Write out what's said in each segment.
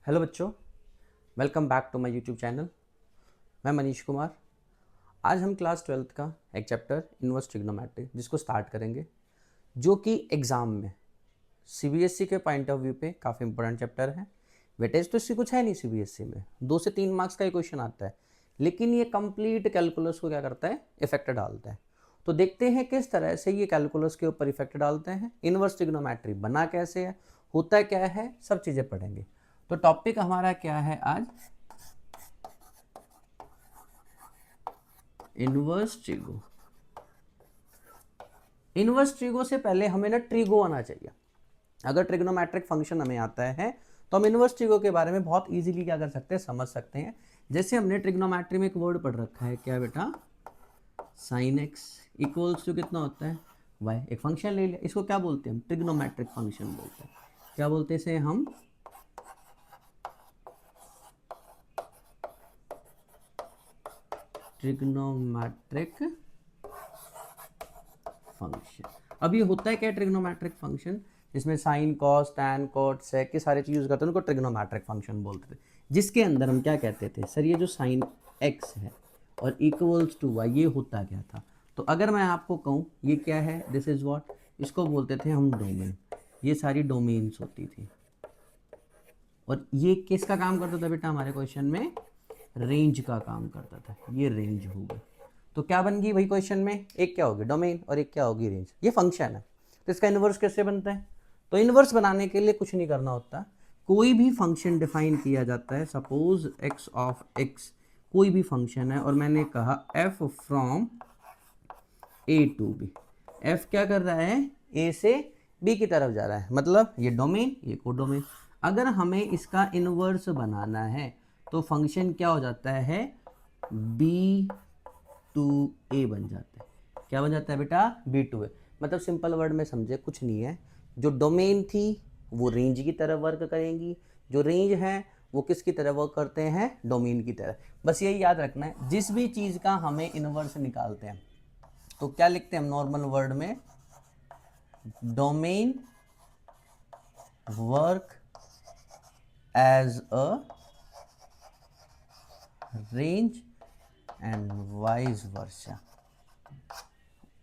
Hello बच्चों, welcome back to my YouTube channel. मैं मनीष कुमार। आज हम क्लास 12th का एक चैप्टर इन्वर्स ट्रिग्नोमेट्री जिसको स्टार्ट करेंगे, जो कि एग्ज़ाम में सीबीएसई के पॉइंट ऑफ व्यू पे काफ़ी इंपॉर्टेंट चैप्टर है। वेटेज तो इससे कुछ है नहीं, सीबीएसई में 2 से 3 मार्क्स का ही क्वेश्चन आता है, लेकिन ये कंप्लीट कैलकुलस को क्या करता है, इफेक्ट डालता है। तो देखते हैं किस तरह से ये कैलकुलस के ऊपर इफेक्ट डालते हैं, इन्वर्स ट्रिग्नोमेट्री बना कैसे है, होता क्या है, सब चीज़ें पढ़ेंगे। तो टॉपिक हमारा क्या है आज, इनवर्स ट्रिगो। इनवर्स ट्रिगो से पहले हमें ना ट्रिगो आना चाहिए। अगर ट्रिग्नोमेट्रिक फंक्शन हमें आता है तो हम इनवर्स ट्रिगो के बारे में बहुत इजीली क्या कर सकते हैं, समझ सकते हैं। जैसे हमने ट्रिग्नोमेट्री में एक वर्ड पढ़ रखा है, क्या बेटा, साइन एक्स इक्वल्स टू कितना होता है, वाई। एक फंक्शन ले लिया, इसको क्या बोलते हैं हम, ट्रिग्नोमेट्रिक फंक्शन बोलते हैं। क्या बोलते हैं इसे हम, ट्रिग्नोमेट्रिक फंक्शन। अब ये होता है क्या, ट्रिग्नोमेट्रिक फंक्शन, जिसमें sine cos tan cot sec के सारे चीज यूज करते हैं, उनको ट्रिग्नोमेट्रिक फंक्शन बोलते थे। जिसके अंदर हम क्या कहते थे, सर ये जो साइन एक्स है और इक्वल्स टू वाई, ये होता क्या था। तो अगर मैं आपको कहूँ ये क्या है, दिस इज व्हाट, इसको बोलते थे हम डोमेन। ये सारी डोमेन्स होती थी, और ये किसका काम करता था बेटा, हमारे क्वेश्चन में रेंज का काम करता था। ये रेंज होगी, तो क्या बन गई भाई क्वेश्चन में, एक क्या होगी डोमेन और एक क्या होगी रेंज। ये फंक्शन है, तो इसका इन्वर्स कैसे बनता है। तो इन्वर्स बनाने के लिए कुछ नहीं करना होता, कोई भी फंक्शन डिफाइन किया जाता है। सपोज एक्स ऑफ एक्स कोई भी फंक्शन है, और मैंने कहा F from A to B. F क्या कर रहा है, ए से बी की तरफ जा रहा है, मतलब ये डोमेन ये कोडोमेन। अगर हमें इसका इन्वर्स बनाना है तो फंक्शन क्या हो जाता है, बी टू ए बन जाता है। क्या बन जाता है बेटा, बी टू ए। मतलब सिंपल वर्ड में समझे, कुछ नहीं है, जो डोमेन थी वो रेंज की तरह वर्क करेंगी, जो रेंज है वो किसकी तरह वर्क करते हैं, डोमेन की तरह। बस यही याद रखना है, जिस भी चीज़ का हमें इन्वर्स निकालते हैं तो क्या लिखते हैं हम नॉर्मल वर्ड में, domain work as a range and vice versa.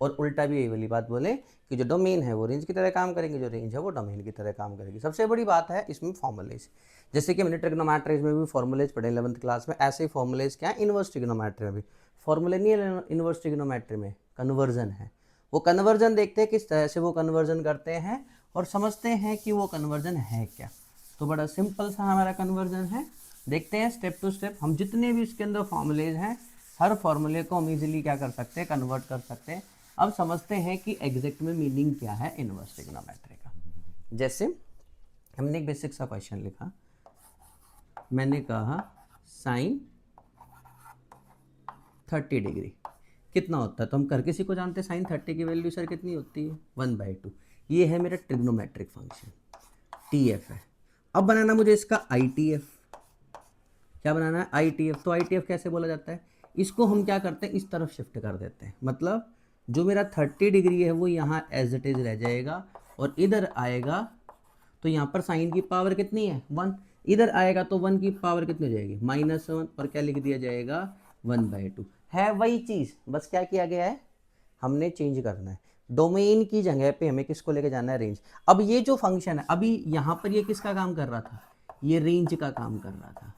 और उल्टा भी यही वाली बात बोले कि जो डोमेन है वो रेंज की तरह काम करेंगे, जो रेंज है वो डोमेन की तरह काम करेगी। सबसे बड़ी बात है इसमें फॉर्मुलेज, जैसे कि मैंने ट्रिग्नोमेट्रीज में भी फॉर्मुलेज पढ़े 11th क्लास में, ऐसे ही फॉर्मुलेज क्या है इन्वर्स ट्रिग्नोमेट्री में भी। फॉर्मूले नहीं है इन्वर्स ट्रिग्नोमेट्री में, कन्वर्जन है। वो कन्वर्जन देखते हैं किस तरह से वो कन्वर्जन करते हैं, और समझते हैं कि वो कन्वर्जन है क्या। तो बड़ा सिंपल सा हमारा कन्वर्जन है, देखते हैं स्टेप टू स्टेप। हम जितने भी इसके अंदर फॉर्मुलेज हैं, हर फॉर्मूले को हम इजीली क्या कर सकते हैं, कन्वर्ट कर सकते हैं। अब समझते हैं कि एग्जैक्ट में मीनिंग क्या है इन्वर्स ट्रिग्नोमेट्री का। जैसे हमने एक बेसिक सा क्वेश्चन लिखा, मैंने कहा साइन 30 डिग्री कितना होता है, तो हम कर किसी को जानते हैं, साइन 30 की वैल्यू सर कितनी होती है, 1/2। ये है मेरा ट्रिग्नोमेट्रिक फंक्शन, टी एफ है। अब बनाना मुझे इसका आई टी एफ। क्या बनाना है, आई टी एफ। तो आई टी एफ कैसे बोला जाता है, इसको हम क्या करते हैं, इस तरफ शिफ्ट कर देते हैं। मतलब जो मेरा 30 डिग्री है वो यहाँ एज इट इज रह जाएगा, और इधर आएगा तो यहाँ पर साइन की पावर कितनी है, 1। इधर आएगा तो 1 की पावर कितनी हो जाएगी, -1, और क्या लिख दिया जाएगा, 1/2। है वही चीज़, बस क्या किया गया है, हमने चेंज करना है। डोमेन की जगह पे हमें किसको लेके जाना है, रेंज। अब ये जो फंक्शन है, अभी यहाँ पर ये किसका काम कर रहा था, ये रेंज का काम कर रहा था,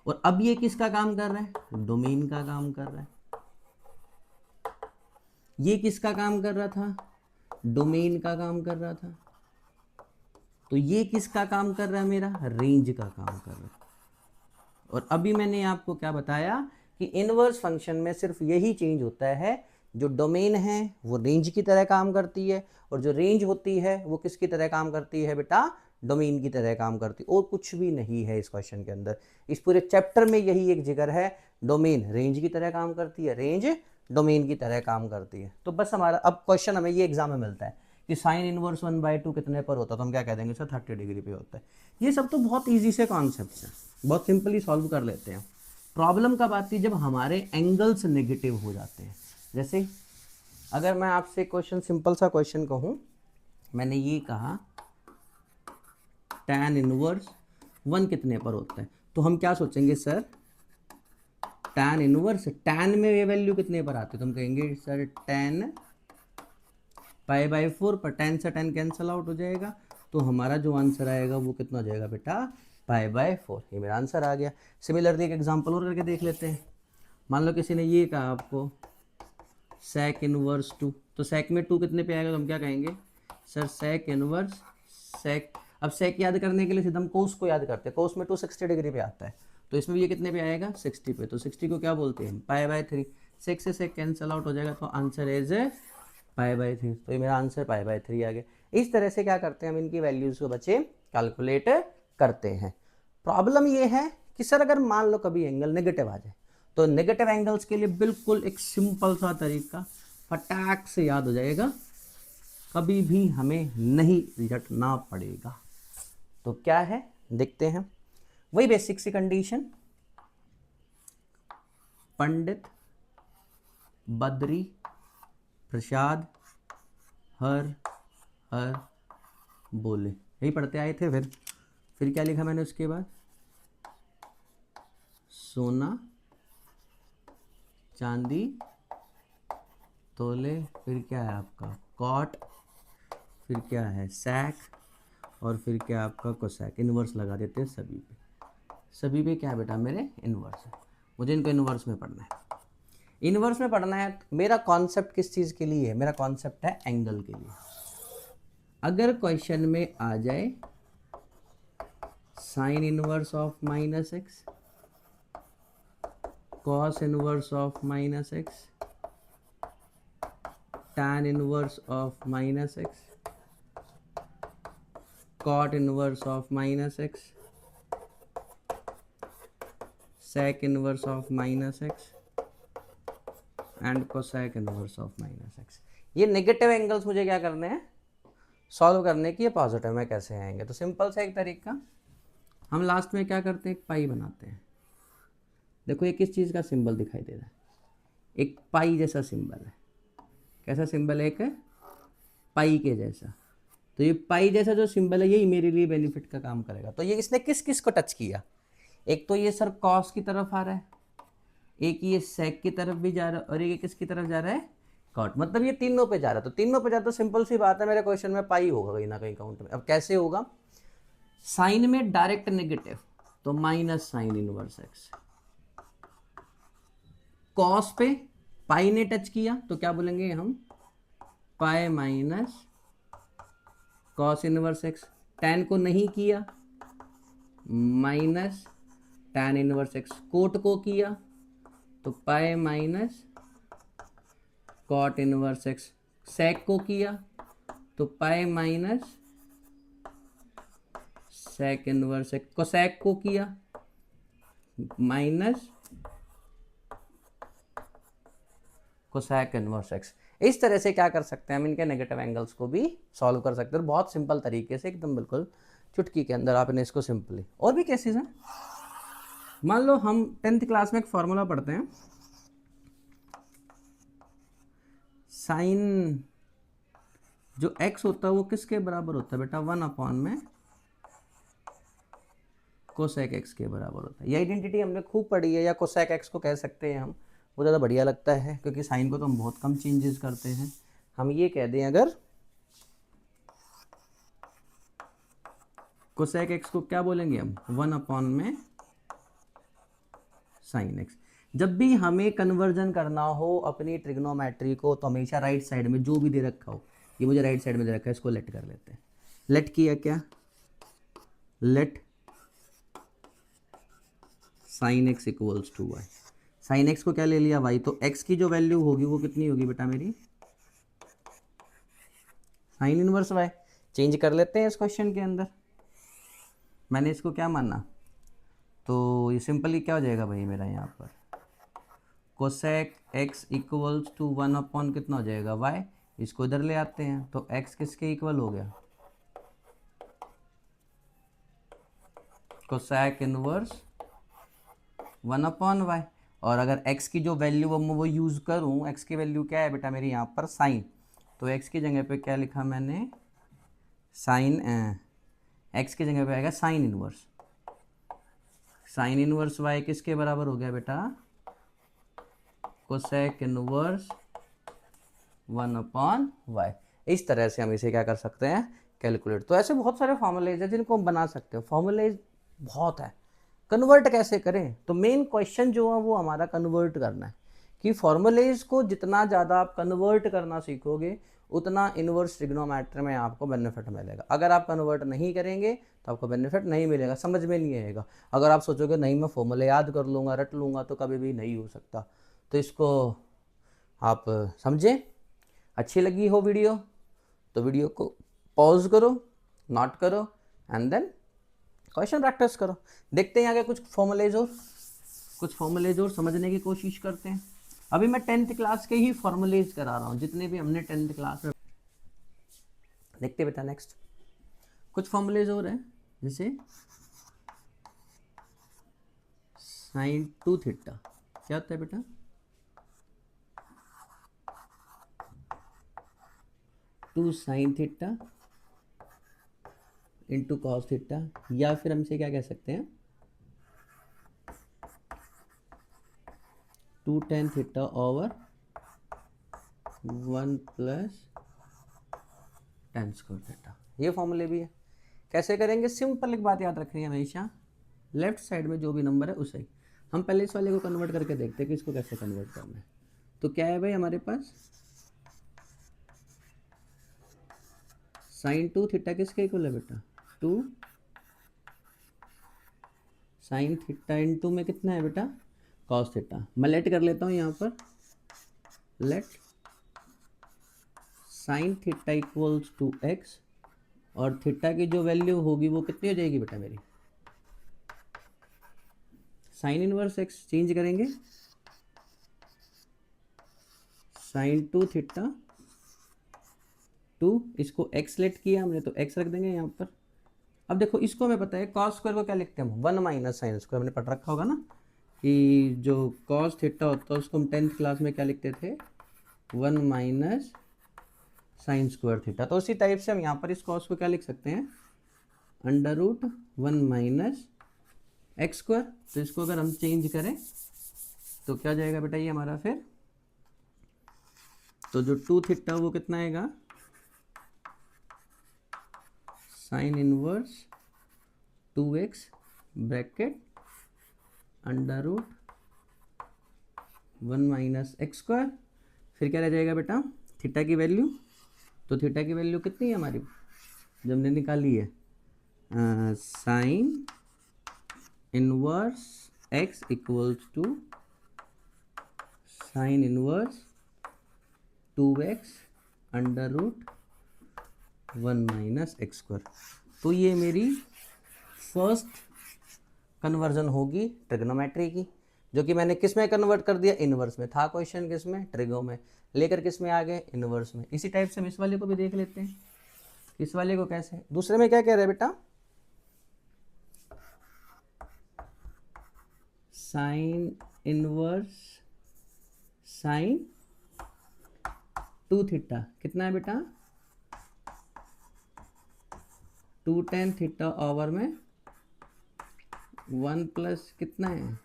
और अब ये किसका काम कर रहा है, डोमेन का काम कर रहा है। ये किसका काम कर रहा था, डोमेन का काम कर रहा था। तो ये किसका काम कर रहा है, मेरा रेंज का काम कर रहा है। और अभी मैंने आपको क्या बताया कि इनवर्स फंक्शन में सिर्फ यही चेंज होता है, जो डोमेन है वो रेंज की तरह काम करती है, और जो रेंज होती है वो किसकी तरह काम करती है बेटा, डोमेन की तरह काम करती है। और कुछ भी नहीं है इस क्वेश्चन के अंदर, इस पूरे चैप्टर में यही एक जिक्र है, डोमेन रेंज की तरह काम करती है, रेंज डोमेन की तरह काम करती है। तो बस हमारा अब क्वेश्चन हमें ये एग्जाम में मिलता है कि साइन इनवर्स 1/2 कितने पर होता है, तो हम क्या कह देंगे सर 30 डिग्री पे होता है। ये सब तो बहुत ईजी से कॉन्सेप्ट है, बहुत सिंपली सॉल्व कर लेते हैं। प्रॉब्लम कब आती है, जब हमारे एंगल्स नेगेटिव हो जाते हैं। जैसे अगर मैं आपसे क्वेश्चन, सिंपल सा क्वेश्चन कहूँ, मैंने ये कहा tan इनवर्स 1 कितने पर होता है, तो हम क्या सोचेंगे सर tan इनवर्स, tan में ये वैल्यू कितने पर आती है, तो हम कहेंगे सर tan π/4 पर, tan से tan कैंसिल आउट हो जाएगा, तो हमारा जो आंसर आएगा वो कितना हो जाएगा बेटा π/4। ये मेरा आंसर आ गया। सिमिलरली एक एग्जांपल और करके देख लेते हैं। मान लो किसी ने ये कहा आपको sec इनवर्स 2, तो sec में 2 कितने पे आएगा, तो हम क्या कहेंगे सर sec इनवर्स sec। अब sec याद करने के लिए सीधा हम cos को याद करते हैं, cos में 260 डिग्री पे आता है, तो इसमें भी ये कितने पे आएगा 60 पे, तो 60 को क्या बोलते हैं π/3। sec से sec कैंसिल आउट हो जाएगा, तो आंसर इज π/3। तो ये मेरा आंसर π/3 आ गया। इस तरह से क्या करते हैं हम इनकी वैल्यूज को बच्चे कैलकुलेट करते हैं। प्रॉब्लम ये है कि सर अगर मान लो कभी एंगल नेगेटिव आ जाए, तो नेगेटिव एंगल्स के लिए बिल्कुल एक सिंपल सा तरीका फटाक से याद हो जाएगा, कभी भी हमें नहीं रटना पड़ेगा। तो क्या है देखते हैं, वही बेसिक सी कंडीशन, पंडित बद्री प्रसाद हर हर बोले, यही पढ़ते आए थे। फिर क्या लिखा मैंने उसके बाद, सोना चांदी तोले, फिर क्या है आपका कॉट, फिर क्या है सैक, और फिर क्या आपका कोसैक। इन्वर्स लगा देते हैं सभी पे, सभी पे क्या है बेटा मेरे इन्वर्स है। मुझे इनको इन्वर्स में पढ़ना है, इन्वर्स में पढ़ना है। मेरा कॉन्सेप्ट किस चीज़ के लिए है, मेरा कॉन्सेप्ट है एंगल के लिए। अगर क्वेश्चन में आ जाए sine inverse of -x, cos inverse of -x, tan inverse of -x, cot inverse of -x, sec inverse of -x and cosec inverse of -x। ये नेगेटिव एंगल्स मुझे क्या करने हैं, सॉल्व करने की। ये पॉजिटिव में कैसे आएंगे, तो सिंपल सा एक तरीका, हम लास्ट में क्या करते हैं एक पाई बनाते हैं। देखो ये किस चीज़ का सिंबल दिखाई दे रहा है, एक पाई जैसा सिंबल है। कैसा सिंबल है, एक पाई के जैसा। तो ये पाई जैसा जो सिंबल है यही मेरे लिए बेनिफिट का काम करेगा। तो ये इसने किस किस को टच किया, एक तो ये सर कॉस की तरफ आ रहा है, एक ये सेक की तरफ भी जा रहा है, और एक किसकी तरफ जा रहा है कॉट, मतलब ये तीनों पे जा रहा है। तो तीनों पे जा तो सिंपल सी बात है, मेरे क्वेश्चन में पाई होगा कहीं ना कहीं काउंट में। अब कैसे होगा, साइन में डायरेक्ट नेगेटिव तो minus sine inverse x, cos पे पाई ने टच किया तो क्या बोलेंगे हम pi minus cos inverse x, tan को नहीं किया minus tan inverse x, cot को किया तो pi minus cot inverse x, sec को किया तो pi minus sec inverse x, cosec को किया माइनस कोसेक इनवर्स एक्स। इस तरह से क्या कर सकते हैं हम, इनके नेगेटिव एंगल्स को भी सॉल्व कर सकते हैं बहुत सिंपल तरीके से, एकदम बिल्कुल चुटकी के अंदर आपने इसको सिंपली। और भी केसेस हैं, मान लो हम 10th क्लास में एक फॉर्मूला पढ़ते हैं, साइन जो x होता है वो किसके बराबर होता है बेटा 1 में कोसेक x के बराबर होता है। ये आइडेंटिटी हमने खूब पढ़ी है, या कोसेक x को कह सकते हैं हम, वो ज़्यादा बढ़िया लगता है क्योंकि साइन को तो हम बहुत कम चेंजेस करते हैं। हम ये कह दें अगर कोसेक x को क्या बोलेंगे हम 1 में साइन x। जब भी हमें कन्वर्जन करना हो अपनी ट्रिग्नोमेट्री को तो हमेशा राइट साइड में जो भी दे रखा हो, ये मुझे राइट साइड में दे रखा है, इसको लेट कर लेते हैं। लेट किया क्या, let sine x equals to y, sine x को क्या ले लिया y, तो x की जो वैल्यू होगी वो कितनी होगी बेटा मेरी साइन इनवर्स y। चेंज कर लेते हैं इस क्वेश्चन के अंदर, मैंने इसको क्या माना, तो ये सिंपली क्या हो जाएगा भाई मेरा यहाँ पर कोसेक x इक्वल्स टू 1 कितना हो जाएगा y, इसको इधर ले आते हैं तो x किसके इक्वल हो गया कोसेक इनवर्स 1/y। और अगर x की जो वैल्यू वो यूज़ करूँ, x की वैल्यू क्या है बेटा मेरी यहाँ पर साइन, तो x की जगह पे क्या लिखा मैंने साइन एक्स की जगह पे आएगा sine inverse. Sine inverse y किसके बराबर हो गया बेटा, कोसेक इनवर्स 1/y। इस तरह से हम इसे क्या कर सकते हैं, कैलकुलेट। तो ऐसे बहुत सारे फॉर्मूलेज हैं जिनको हम बना सकते हैं, फॉर्मूलेज बहुत है। कन्वर्ट कैसे करें, तो मेन क्वेश्चन जो है वो हमारा कन्वर्ट करना है कि फॉर्मूलेज को जितना ज़्यादा आप कन्वर्ट करना सीखोगे उतना इनवर्स ट्रिग्नोमेट्री में आपको बेनिफिट मिलेगा। अगर आप कन्वर्ट नहीं करेंगे तो आपको बेनिफिट नहीं मिलेगा, समझ में नहीं आएगा। अगर आप सोचोगे नहीं मैं फॉर्मूले याद कर लूँगा, रट लूँगा, तो कभी भी नहीं हो सकता। तो इसको आप समझें। अच्छी लगी हो वीडियो तो वीडियो को पॉज करो, नोट करो एंड देन क्वेश्चन प्रैक्टिस करो। देखते हैं आगे कुछ फॉर्मूलेज और समझने की कोशिश करते हैं। अभी मैं 10th क्लास के ही फॉर्मूलेज करा रहा हूँ, जितने भी हमने 10th क्लास में। देखते बेटा नेक्स्ट कुछ फॉर्मूलेज और हैं, जैसे साइन 2 थीटा क्या होता है बेटा, 2 sine theta into cos theta, या फिर हम इसे क्या कह सकते हैं 2 tan theta over 1 plus tan square theta. ये फॉर्मूले भी है। कैसे करेंगे, सिंपल एक बात याद रखनी है हमेशा, लेफ्ट साइड में जो भी नंबर है उसे हम पहले इस वाले को कन्वर्ट करके देखते हैं कि इसको कैसे कन्वर्ट करना है। तो क्या है भाई हमारे पास, साइन 2 थीटा किसके इक्वल है बेटा, 2 साइन थीटा इंटू में कितना है बेटा, कॉस थीटा। मैं लेट कर लेता हूँ यहाँ पर, let sine theta equals to x, और थीटा की जो वैल्यू होगी वो कितनी हो जाएगी बेटा मेरी, साइन इनवर्स एक्स चेंज करेंगे, साइन 2 थीटा 2, इसको एक्स लेट किया हमने तो एक्स रख देंगे यहाँ पर। अब देखो इसको हमें पता है कॉस स्क्वायर को क्या लिखते हैं हम, 1 माइनस साइन स्क्वायर, हमने पढ़ रखा होगा ना कि जो कॉस थीटा होता है उसको हम 10th क्लास में क्या लिखते थे, 1 माइनस साइन स्क्वायर थीटा। तो उसी टाइप से हम यहाँ पर इस कॉस को क्या लिख सकते हैं, under root 1 minus x square. तो इसको अगर हम चेंज करें तो क्या जाएगा बेटा ये हमारा, फिर तो जो 2 थीटा वो कितना आएगा, sine inverse 2x bracket under root 1 minus x square. फिर क्या रह जाएगा बेटा, थीटा की वैल्यू, तो थीटा की वैल्यू कितनी है हमारी जो हमने निकाली है, sine inverse x equals to sine inverse 2x under root 1 minus x square. तो ये मेरी फर्स्ट कन्वर्जन होगी ट्रिग्नोमेट्री की, जो कि मैंने किस में कन्वर्ट कर दिया, इनवर्स में। था क्वेश्चन किस में, ट्रिगो में, लेकर किस में आ गए, इनवर्स में। इसी टाइप से हम इस वाले को भी देख लेते हैं, इस वाले को कैसे, दूसरे में क्या कह रहे हैं बेटा, साइन इनवर्स साइन 2 थीटा कितना है बेटा, 2 tan थीटा ओवर में 1 प्लस कितना है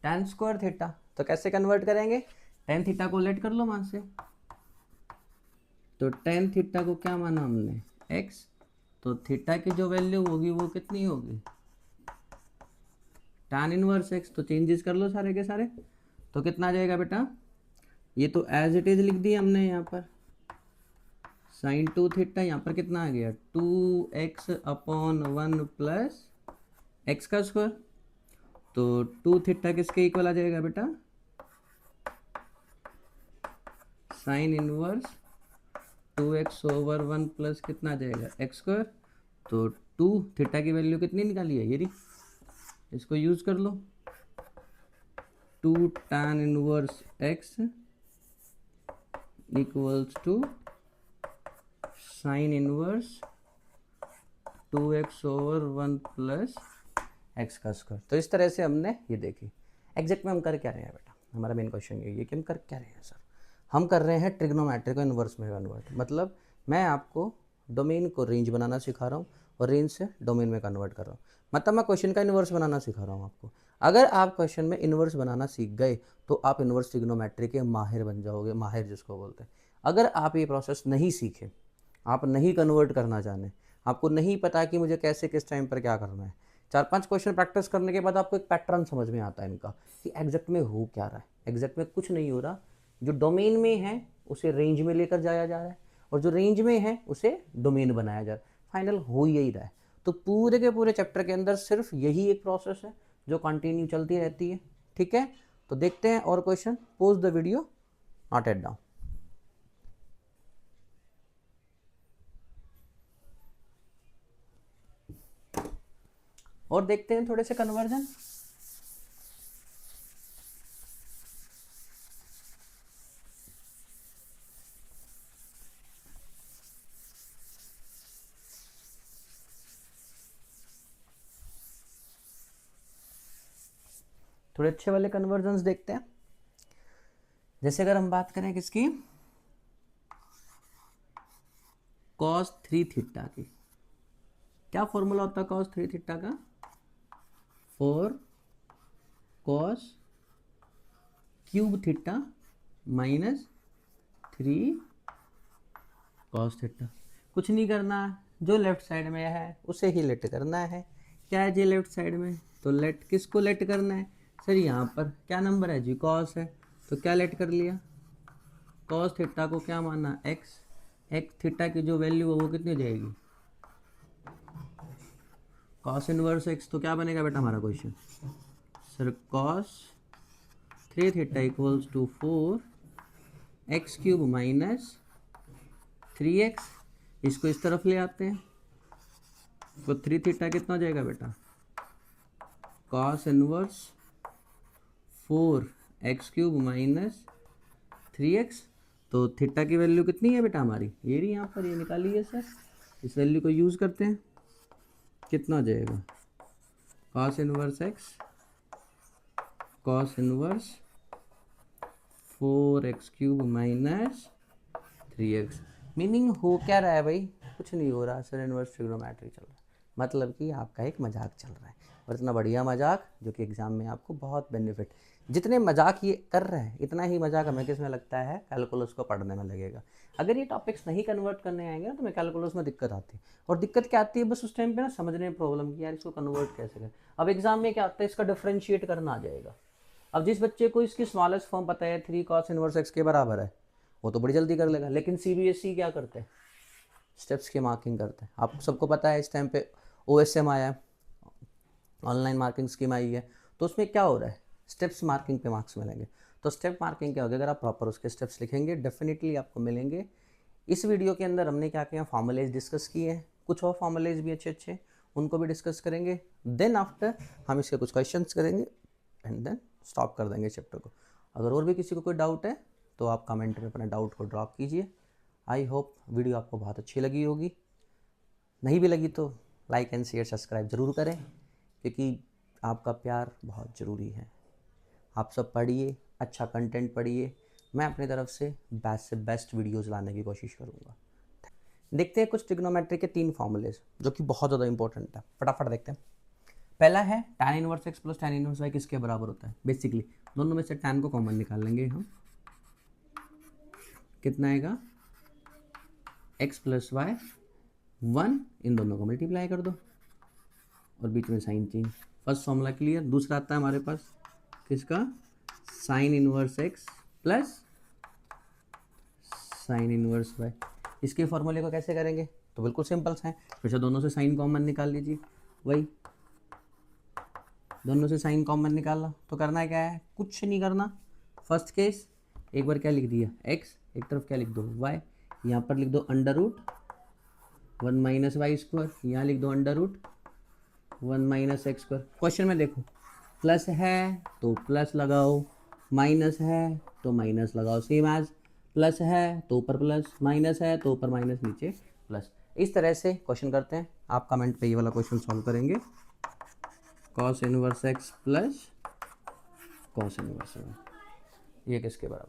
tan स्क्वायर थीटा। तो कैसे कन्वर्ट करेंगे, tan थीटा को लेट कर लो वहां से, तो tan थीटा को क्या माना हमने x, तो थीटा की जो वैल्यू होगी वो कितनी होगी tan इनवर्स x। तो चेंजेस कर लो सारे के सारे, तो कितना आ जाएगा बेटा, ये तो एज इट इज लिख दिया हमने यहाँ पर, साइन 2 थीटा यहाँ पर कितना आ गया 2x अपॉन 1 प्लस एक्स का स्क्वायर। तो 2 थीटा किसके इक्वल आ जाएगा बेटा, sign inverse 2x over 1 plus कितना आ जाएगा एक्स स्क्वायर। तो 2 थीटा की वैल्यू कितनी निकाली है, ये रही, इसको यूज कर लो, 2 tan inverse x equals to sine inverse 2x over 1 plus x का स्क्वायर। तो इस तरह से हमने ये देखी। एग्जैक्ट में हम कर क्या रहे हैं बेटा, हमारा मेन क्वेश्चन ये है कि हम कर क्या रहे हैं सर, हम कर रहे हैं ट्रिग्नोमेट्री को इनवर्स में कन्वर्ट। मतलब मैं आपको डोमेन को रेंज बनाना सिखा रहा हूँ और रेंज से डोमेन में कन्वर्ट कर रहा हूँ। मतलब मैं क्वेश्चन का इन्वर्स बनाना सिखा रहा हूँ आपको। अगर आप क्वेश्चन में इन्वर्स बनाना सीख गए तो आप इन्वर्स ट्रिग्नोमेट्री के माहिर बन जाओगे, माहिर जिसको बोलते हैं। अगर आप ये प्रोसेस नहीं सीखे, आप नहीं कन्वर्ट करना जाने, आपको नहीं पता कि मुझे कैसे किस टाइम पर क्या करना है, 4-5 क्वेश्चन प्रैक्टिस करने के बाद आपको एक पैटर्न समझ में आता है इनका कि एग्जैक्ट में हो क्या रहा है। एग्जैक्ट में कुछ नहीं हो रहा, जो डोमेन में है उसे रेंज में लेकर जाया जा रहा है और जो रेंज में है उसे डोमेन बनाया जा रहा है। फाइनल हो यही रहा है। तो पूरे के पूरे चैप्टर के अंदर सिर्फ यही एक प्रोसेस है जो कंटिन्यू चलती रहती है। ठीक है, तो देखते हैं और question. Pose the video, note it down. और देखते हैं थोड़े से कन्वर्जन। थोड़े अच्छे वाले कन्वर्जन्स देखते हैं। जैसे अगर हम बात करें किसकी, cos 3 थीटा की, क्या फॉर्मूला होता है cos 3 थीटा का? 4 cos cube theta minus 3 cos theta. कुछ नहीं करना, जो लेफ्ट साइड में है उसे ही लेट करना है। क्या है जी लेफ्ट साइड में? तो लेट किसको लेट करना है सर? यहाँ पर क्या नंबर है जी? cos है, तो क्या लेट कर लिया? cos थीटा को क्या माना? x। x थीटा की जो वैल्यू है वो कितनी हो जाएगी? cos inverse x। तो क्या बनेगा बेटा हमारा question? Sir cos 3 theta equals to 4 x cube minus 3x। इसको इस तरफ ले आते हैं तो 3 थीटा कितना हो जाएगा बेटा? cos inverse 4 x cube minus 3x। तो थीटा की वैल्यू कितनी है बेटा हमारी? ये रही यहाँ पर, ये निकाली है सर। इस वैल्यू को यूज़ करते हैं, कितना हो जाएगा? cos inverse x cos inverse 4x cube minus 3x। Meaning हो क्या रहा है भाई? कुछ नहीं हो रहा सर, इनवर्स ट्रिग्नोमेट्री चल रहा है। मतलब कि आपका एक मजाक चल रहा है, और इतना बढ़िया मजाक जो कि एग्जाम में आपको बहुत बेनिफिट। जितने मजाक ये कर रहे हैं इतना ही मजाक हमें किस में लगता है? कैलकुलस को पढ़ने में लगेगा। अगर ये टॉपिक्स नहीं कन्वर्ट करने आएंगे ना तो मैं कैलकुलस में दिक्कत आती है। और दिक्कत क्या आती है बस उस टाइम पे ना समझने में प्रॉब्लम की यार इसको कन्वर्ट कैसे करें। अब एग्जाम में क्या आता है? इसका डिफ्रेंशिएट करना आ जाएगा। अब जिस बच्चे को इसकी स्मॉलेस्ट फॉर्म पता है 3 cos इनवर्स x के बराबर है वो तो बड़ी जल्दी कर लेगा। लेकिन CBSE क्या करते हैं? स्टेप्स की मार्किंग करते हैं। आपको सबको पता है इस टाइम पे OSM आया है, ऑनलाइन मार्किंग स्कीम आई है, तो उसमें क्या हो रहा है? स्टेप्स मार्किंग पे मार्क्स मिलेंगे। तो स्टेप मार्किंग क्या होगी? अगर आप प्रॉपर उसके स्टेप्स लिखेंगे डेफिनेटली आपको मिलेंगे। इस वीडियो के अंदर हमने क्या किया? फॉर्मुलेज डिस्कस किए हैं, कुछ और फॉर्मुलेज भी अच्छे अच्छे उनको भी डिस्कस करेंगे। देन आफ्टर हम इसके कुछ क्वेश्चंस करेंगे एंड देन स्टॉप कर देंगे चैप्टर को। अगर और भी किसी को कोई डाउट है तो आप कमेंट में अपने डाउट को ड्रॉप कीजिए। आई होप वीडियो आपको बहुत अच्छी लगी होगी। नहीं भी लगी तो लाइक एंड शेयर सब्सक्राइब ज़रूर करें, क्योंकि आपका प्यार बहुत ज़रूरी है। आप सब पढ़िए, अच्छा कंटेंट पढ़िए। मैं अपनी तरफ से बेस्ट वीडियोज़ लाने की कोशिश करूँगा। देखते हैं कुछ ट्रिग्नोमेट्री के 3 फॉर्मूलेज जो कि बहुत ज़्यादा इंपॉर्टेंट है। फटाफट देखते हैं। पहला है tan inverse x plus tan inverse y किसके बराबर होता है? बेसिकली दोनों में से tan को कॉमन निकाल लेंगे हम। कितना आएगा? x प्लस वाई 1, इन दोनों को मल्टीप्लाई कर दो और बीच में sign change. First formula clear. दूसरा आता है हमारे पास किसका? Sine inverse x plus sine inverse y। इसके फॉर्मूले को कैसे करेंगे? तो बिल्कुल सिंपल है, फिर से दोनों से साइन कॉमन निकाल लीजिए। वही दोनों से साइन कॉमन निकाला तो करना क्या है? कुछ नहीं करना। फर्स्ट केस एक बार क्या लिख दिया? x, एक तरफ क्या लिख दो? y। यहाँ पर लिख दो under root 1 minus y square, यहाँ लिख दो under root 1 minus x square. Question में देखो प्लस है तो प्लस लगाओ, माइनस है तो माइनस लगाओ, सेम एज प्लस है तो ऊपर प्लस, माइनस है तो ऊपर माइनस, नीचे प्लस। इस तरह से क्वेश्चन करते हैं। आप कमेंट पे ये वाला क्वेश्चन सॉल्व करेंगे। cos inverse x plus cos inverse y ये किसके बराबर?